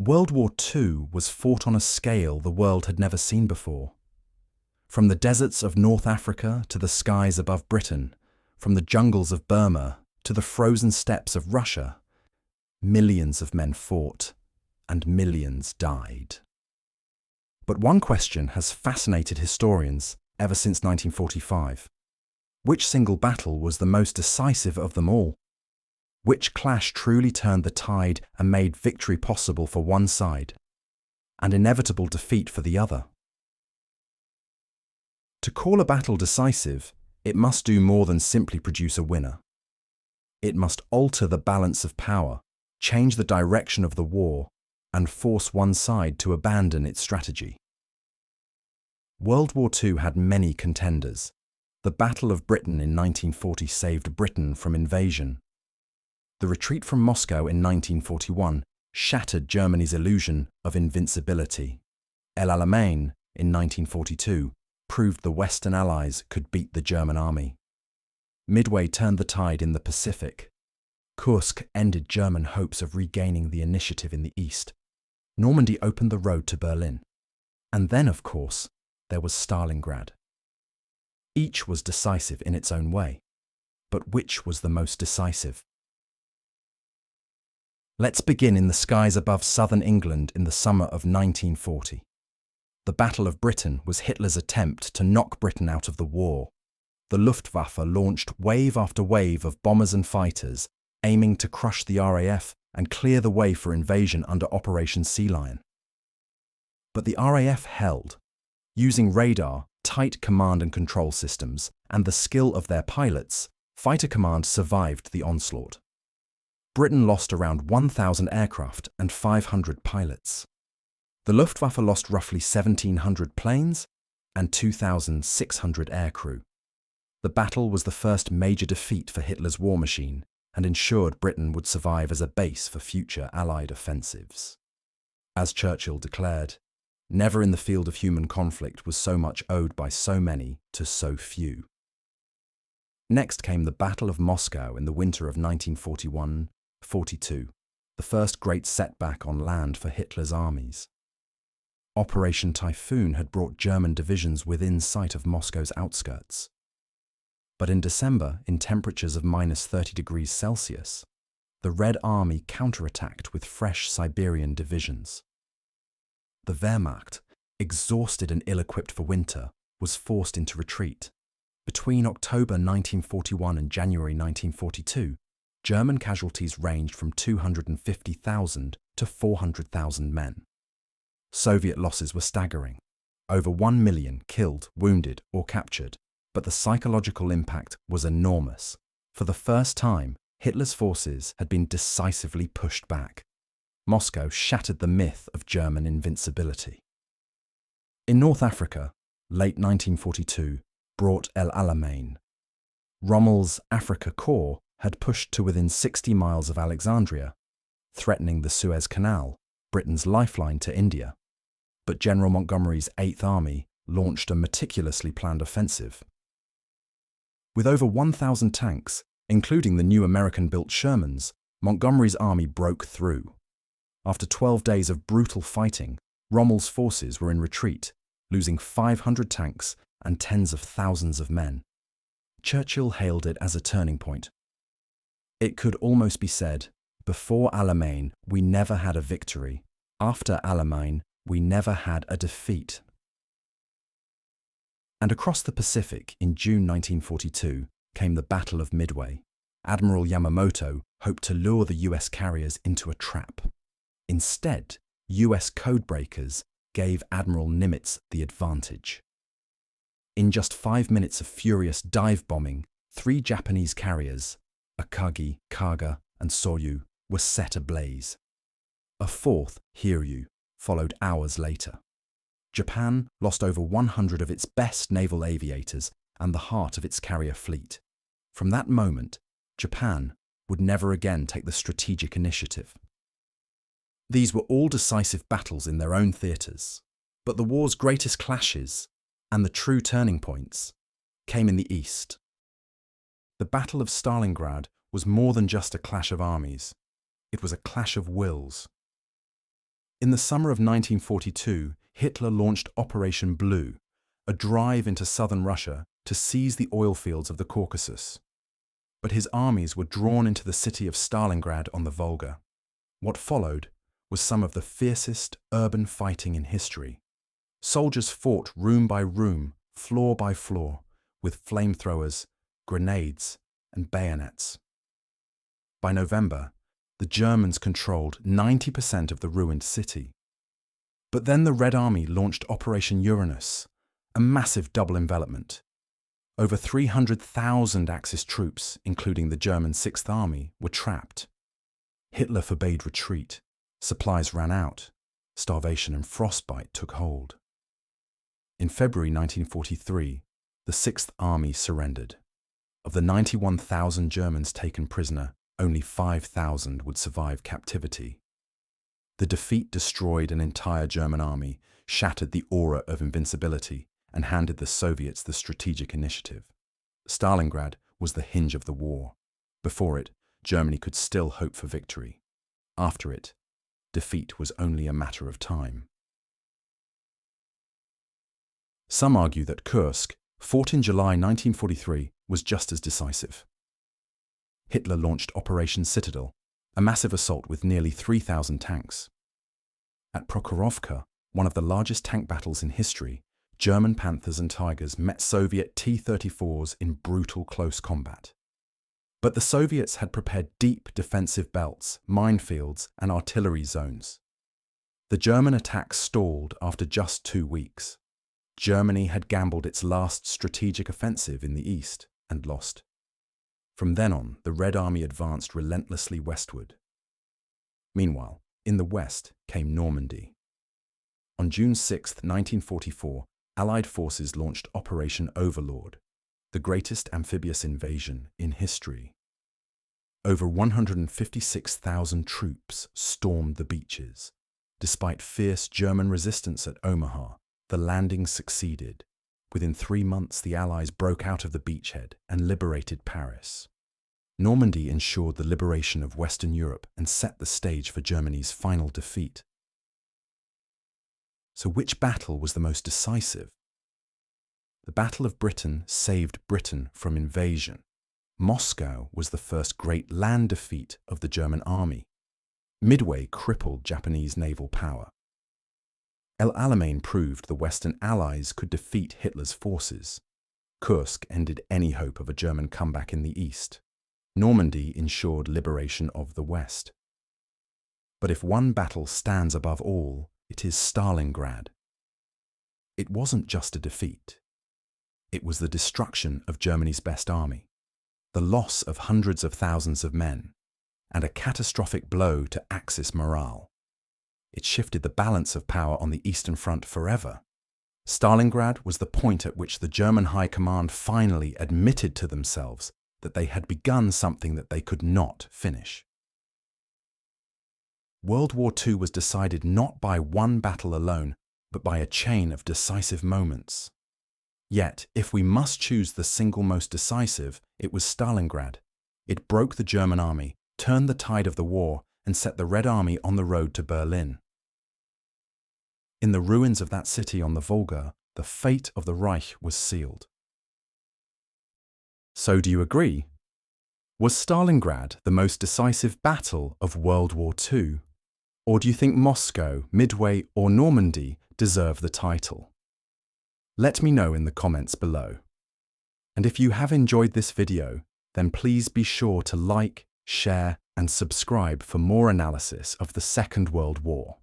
World War II was fought on a scale the world had never seen before. From the deserts of North Africa to the skies above Britain, from the jungles of Burma to the frozen steppes of Russia, millions of men fought and millions died. But one question has fascinated historians ever since 1945. Which single battle was the most decisive of them all? Which clash truly turned the tide and made victory possible for one side, and inevitable defeat for the other? To call a battle decisive, it must do more than simply produce a winner. It must alter the balance of power, change the direction of the war, and force one side to abandon its strategy. World War II had many contenders. The Battle of Britain in 1940 saved Britain from invasion. The retreat from Moscow in 1941 shattered Germany's illusion of invincibility. El Alamein in 1942 proved the Western Allies could beat the German army. Midway turned the tide in the Pacific. Kursk ended German hopes of regaining the initiative in the east. Normandy opened the road to Berlin. And then, of course, there was Stalingrad. Each was decisive in its own way. But which was the most decisive? Let's begin in the skies above southern England in the summer of 1940. The Battle of Britain was Hitler's attempt to knock Britain out of the war. The Luftwaffe launched wave after wave of bombers and fighters, aiming to crush the RAF and clear the way for invasion under Operation Sea Lion. But the RAF held. Using radar, tight command and control systems, and the skill of their pilots, Fighter Command survived the onslaught. Britain lost around 1,000 aircraft and 500 pilots. The Luftwaffe lost roughly 1,700 planes and 2,600 aircrew. The battle was the first major defeat for Hitler's war machine and ensured Britain would survive as a base for future Allied offensives. As Churchill declared, never in the field of human conflict was so much owed by so many to so few. Next came the Battle of Moscow in the winter of 1941-42, the first great setback on land for Hitler's armies. Operation Typhoon had brought German divisions within sight of Moscow's outskirts. But in December, in temperatures of -30°C, the Red Army counterattacked with fresh Siberian divisions. The Wehrmacht, exhausted and ill-equipped for winter, was forced into retreat. Between October 1941 and January 1942, German casualties ranged from 250,000 to 400,000 men. Soviet losses were staggering. Over 1 million killed, wounded, or captured, but the psychological impact was enormous. For the first time, Hitler's forces had been decisively pushed back. Moscow shattered the myth of German invincibility. In North Africa, late 1942 brought El Alamein. Rommel's Africa Corps had pushed to within 60 miles of Alexandria, threatening the Suez Canal, Britain's lifeline to India. But General Montgomery's 8th Army launched a meticulously planned offensive. With over 1,000 tanks, including the new American-built Shermans, Montgomery's army broke through. After 12 days of brutal fighting, Rommel's forces were in retreat, losing 500 tanks and tens of thousands of men. Churchill hailed it as a turning point. It could almost be said, before Alamein, we never had a victory. After Alamein, we never had a defeat. And across the Pacific in June 1942 came the Battle of Midway. Admiral Yamamoto hoped to lure the US carriers into a trap. Instead, US codebreakers gave Admiral Nimitz the advantage. In just 5 minutes of furious dive bombing, 3 Japanese carriers, Akagi, Kaga, and Soryu, were set ablaze. A 4th, Hiryu, followed hours later. Japan lost over 100 of its best naval aviators and the heart of its carrier fleet. From that moment, Japan would never again take the strategic initiative. These were all decisive battles in their own theatres, but the war's greatest clashes, and the true turning points, came in the east. The Battle of Stalingrad was more than just a clash of armies. It was a clash of wills. In the summer of 1942, Hitler launched Operation Blue, a drive into southern Russia to seize the oil fields of the Caucasus. But his armies were drawn into the city of Stalingrad on the Volga. What followed was some of the fiercest urban fighting in history. Soldiers fought room by room, floor by floor, with flamethrowers, grenades, and bayonets. By November, the Germans controlled 90% of the ruined city. But then the Red Army launched Operation Uranus, a massive double envelopment. Over 300,000 Axis troops, including the German Sixth Army, were trapped. Hitler forbade retreat, supplies ran out, starvation and frostbite took hold. In February 1943, the Sixth Army surrendered. Of the 91,000 Germans taken prisoner, only 5,000 would survive captivity. The defeat destroyed an entire German army, shattered the aura of invincibility, and handed the Soviets the strategic initiative. Stalingrad was the hinge of the war. Before it, Germany could still hope for victory. After it, defeat was only a matter of time. Some argue that Kursk, fought in July 1943, was just as decisive. Hitler launched Operation Citadel, a massive assault with nearly 3,000 tanks. At Prokhorovka, one of the largest tank battles in history, German Panthers and Tigers met Soviet T-34s in brutal close combat. But the Soviets had prepared deep defensive belts, minefields, and artillery zones. The German attack stalled after just 2 weeks. Germany had gambled its last strategic offensive in the east and lost. From then on, the Red Army advanced relentlessly westward. Meanwhile, in the west came Normandy. On June 6, 1944, Allied forces launched Operation Overlord, the greatest amphibious invasion in history. Over 156,000 troops stormed the beaches. Despite fierce German resistance at Omaha, the landing succeeded. Within 3 months, the Allies broke out of the beachhead and liberated Paris. Normandy ensured the liberation of Western Europe and set the stage for Germany's final defeat. So which battle was the most decisive? The Battle of Britain saved Britain from invasion. Moscow was the first great land defeat of the German army. Midway crippled Japanese naval power. El Alamein proved the Western Allies could defeat Hitler's forces. Kursk ended any hope of a German comeback in the east. Normandy ensured liberation of the west. But if one battle stands above all, it is Stalingrad. It wasn't just a defeat. It was the destruction of Germany's best army, the loss of hundreds of thousands of men, and a catastrophic blow to Axis morale. It shifted the balance of power on the Eastern Front forever. Stalingrad was the point at which the German High Command finally admitted to themselves that they had begun something that they could not finish. World War II was decided not by one battle alone, but by a chain of decisive moments. Yet, if we must choose the single most decisive, it was Stalingrad. It broke the German army, turned the tide of the war, and set the Red Army on the road to Berlin. In the ruins of that city on the Volga, the fate of the Reich was sealed. So do you agree? Was Stalingrad the most decisive battle of World War II? Or do you think Moscow, Midway, or Normandy deserve the title? Let me know in the comments below. And if you have enjoyed this video, then please be sure to like, share, and subscribe for more analysis of the Second World War.